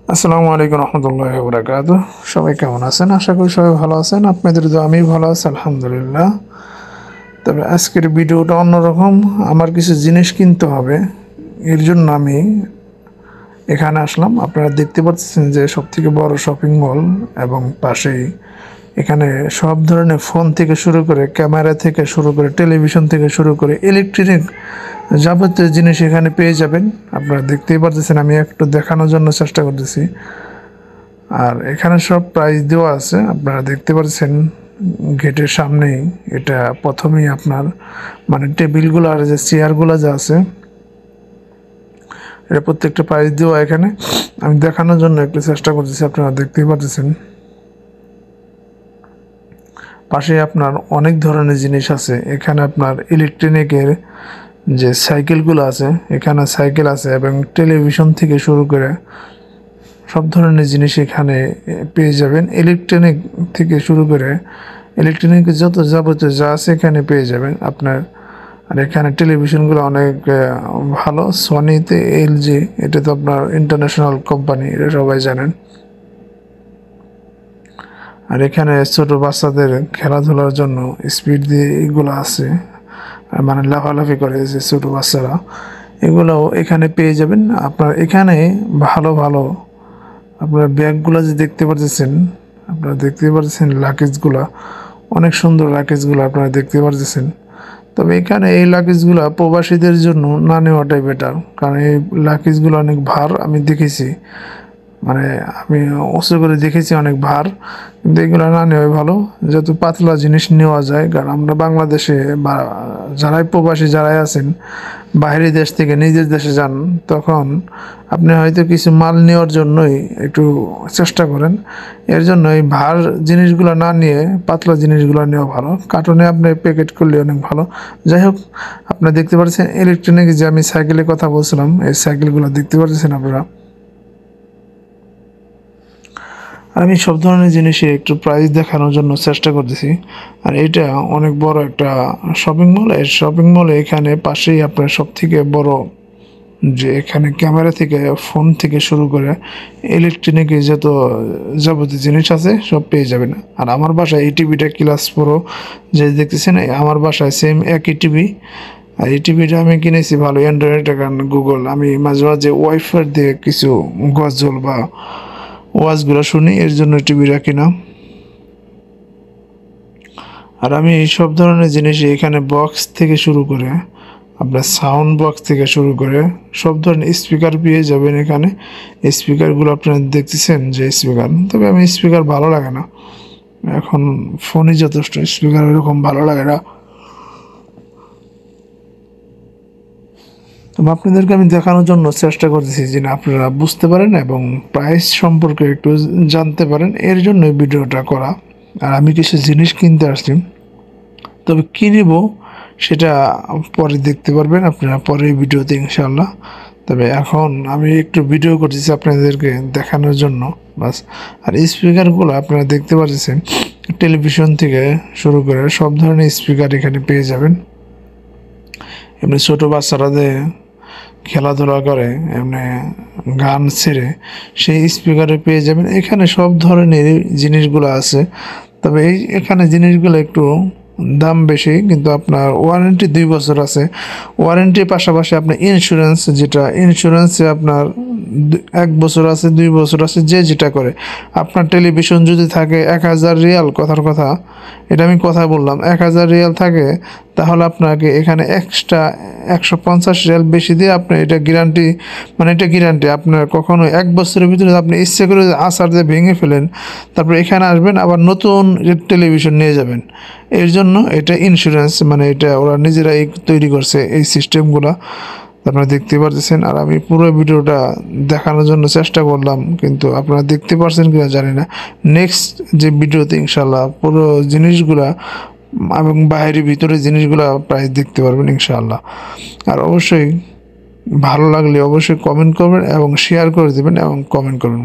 আসসালামু আলাইকুম রহমতুল্লাহি ওয়া বারাকাতুহু। সবাই কেমন আছেন? আশা করি সবাই ভালো আছেন। আপনাদের দোয়া আমি ভালো আছি আলহামদুলিল্লাহ। তবে আজকের ভিডিওটা অন্যরকম। আমার কিছু জিনিস কিনতে হবে, এর জন্য আমি এখানে আসলাম। আপনারা দেখতে পাচ্ছেন যে সবথেকে বড় শপিং মল এবং পাশেই এখানে সব ধরনের ফোন থেকে শুরু করে, ক্যামেরা থেকে শুরু করে, টেলিভিশন থেকে শুরু করে ইলেকট্রনিক যাবতীয় জিনিস এখানে পেয়ে যাবেন। আপনারা দেখতেই পাচ্ছেন, আমি একটু দেখানোর জন্য চেষ্টা করতেছি। আর এখানে সব প্রাইস দেওয়া আছে, আপনারা দেখতে পাচ্ছেন গেটের সামনেই। এটা প্রথমেই আপনার মানে টেবিলগুলো আর যে চেয়ারগুলো যা আছে, এটা প্রত্যেকটা প্রাইস দেওয়া এখানে। আমি দেখানোর জন্য একটু চেষ্টা করতেছি, আপনারা দেখতেই পাচ্ছেন। পাশে আপনার অনেক ধরনের জিনিস আছে। এখানে আপনার ইলেকট্রনিকের যে সাইকেলগুলো আছে, এখানে সাইকেল আছে এবং টেলিভিশন থেকে শুরু করে সব ধরনের জিনিস এখানে পেয়ে যাবেন। ইলেকট্রনিক থেকে শুরু করে ইলেকট্রনিকের যত যাবতীয় যা আছে এখানে পেয়ে যাবেন আপনার। আর এখানে টেলিভিশনগুলো অনেক ভালো, সনিতে এলজি, এটা তো আপনার ইন্টারন্যাশনাল কোম্পানি, এটা সবাই জানেন। আর এখানে ছোট বাচ্চাদের খেলাধুলার জন্য স্পিড দিয়ে এগুলো আছে, মানে লাফালাফি করে যে ছোট বাচ্চারা, এগুলোও এখানে পেয়ে যাবেন। আপনার এখানে ভালো ভালো আপনার ব্যাগগুলো যে দেখতে পাচ্ছেন, আপনারা দেখতে পাচ্ছেন লাগেজগুলা, অনেক সুন্দর লাগেজগুলো আপনারা দেখতে পাচ্ছেন। তবে এখানে এই লাগেজগুলো প্রবাসীদের জন্য না নেওয়াটাই বেটার, কারণ এই লাগেজগুলো অনেক ভার। আমি দেখেছি, মানে আমি উঁচু করে দেখেছি, অনেক ভার। কিন্তু এগুলো না নেওয়াই ভালো, যত পাতলা জিনিস নেওয়া যায়। কারণ আমরা বাংলাদেশে বা যারাই প্রবাসী যারাই আছেন, বাইরের দেশ থেকে নিজের দেশে যান, তখন আপনি হয়তো কিছু মাল নেওয়ার জন্যই একটু চেষ্টা করেন। এর জন্য এই ভার জিনিসগুলো না নিয়ে পাতলা জিনিসগুলো নেওয়া ভালো। কার্টুনে আপনি প্যাকেট করলে অনেক ভালো। যাই হোক, আপনারা দেখতে পাচ্ছেন ইলেকট্রনিক যে আমি সাইকেলের কথা বলছিলাম, এই সাইকেলগুলো দেখতে পাচ্ছেন আপনারা। আমি সব ধরনের জিনিসে একটু প্রাইস দেখানোর জন্য চেষ্টা করতেছি। আর এটা অনেক বড় একটা শপিং মল। এই শপিং মলে এখানে পাশেই আপনার সব থেকে বড় যে এখানে ক্যামেরা থেকে, ফোন থেকে শুরু করে ইলেকট্রনিকের যত যাবতীয় জিনিস আছে সব পেয়ে যাবেন। আর আমার বাসায় এই টিভিটা ক্লাস প্রো যে দেখতেছেন, আমার বাসায় সেম একই টিভি। আর এই টিভিটা আমি কিনেছি ভালো অ্যান্ড্রয়েড, কারণ গুগল, আমি মাঝে মাঝে ওয়াইফাই দিয়ে কিছু গজল বা ওয়াজগুলো শুনি, এর জন্য টিভিটা কিনা। আর আমি এই সব ধরনের জিনিস এখানে বক্স থেকে শুরু করে আপনার সাউন্ড বক্স থেকে শুরু করে সব ধরনের স্পিকার পেয়ে যাবেন এখানে। স্পিকারগুলো আপনারা দেখতেছেন যে স্পিকার, তবে আমি স্পিকার ভালো লাগে না, এখন ফোনই যথেষ্ট, স্পিকার এরকম ভালো লাগে না। তবে আপনাদেরকে আমি দেখানোর জন্য চেষ্টা করতেছি যে আপনারা বুঝতে পারেন এবং প্রাইস সম্পর্কে একটু জানতে পারেন, এর জন্য ভিডিওটা করা। আর আমি কিছু জিনিস কিনতে আসছি, তবে কী নেব সেটা পরে দেখতে পারবেন আপনারা পরের ভিডিওতে ইনশাআল্লাহ। তবে এখন আমি একটু ভিডিও করতেছি আপনাদেরকে দেখানোর জন্য বাস। আর স্পিকারগুলো আপনারা দেখতে পাচ্ছেন, টেলিভিশন থেকে শুরু করে সব ধরনের স্পিকার এখানে পেয়ে যাবেন। এমনি ছোটো বাচ্চারাদের খেলাধুলা করে, এমনি গান ছেড়ে সেই স্পিকারে পেয়ে যাবেন। এখানে সব ধরনের জিনিসগুলো আছে, তবে এখানে জিনিসগুলো একটু দাম বেশি, কিন্তু আপনার ওয়ারেন্টি 2 বছর আছে। ওয়ারেন্টির পাশাপাশি আপনার ইন্স্যুরেন্স, যেটা ইন্স্যুরেন্সে আপনার 1 বছর আছে, 2 বছর আছে, যে যেটা করে। আপনার টেলিভিশন যদি থাকে 1000 রিয়াল, কথার কথা, এটা আমি কথা বললাম, 1000 রিয়াল থাকে, তাহলে আপনাকে এখানে এক্সট্রা 150 রিয়াল বেশি দিয়ে আপনি এটা গ্যারান্টি, মানে এটা গ্যারান্টি আপনার কখনো 1 বছরের ভিতরে আপনি ইচ্ছে করে আসার দিয়ে ভেঙে ফেলেন, তারপরে এখানে আসবেন আবার নতুন টেলিভিশন নিয়ে যাবেন। এর জন্য এটা ইন্স্যুরেন্স, মানে এটা ওরা নিজেরাই তৈরি করছে এই সিস্টেমগুলো, আপনারা দেখতে পারতেছেন। আর আমি পুরো ভিডিওটা দেখানোর জন্য চেষ্টা করলাম, কিন্তু আপনারা দেখতে পারছেন কিনা জানি না। নেক্সট যে ভিডিওতে ইনশাল্লাহ পুরো জিনিসগুলা এবং বাইরে ভিতরে জিনিসগুলো প্রাইস দেখতে পারবেন ইনশাআল্লাহ। আর অবশ্যই ভালো লাগলে অবশ্যই কমেন্ট করবেন এবং শেয়ার করে দেবেন এবং কমেন্ট করবেন।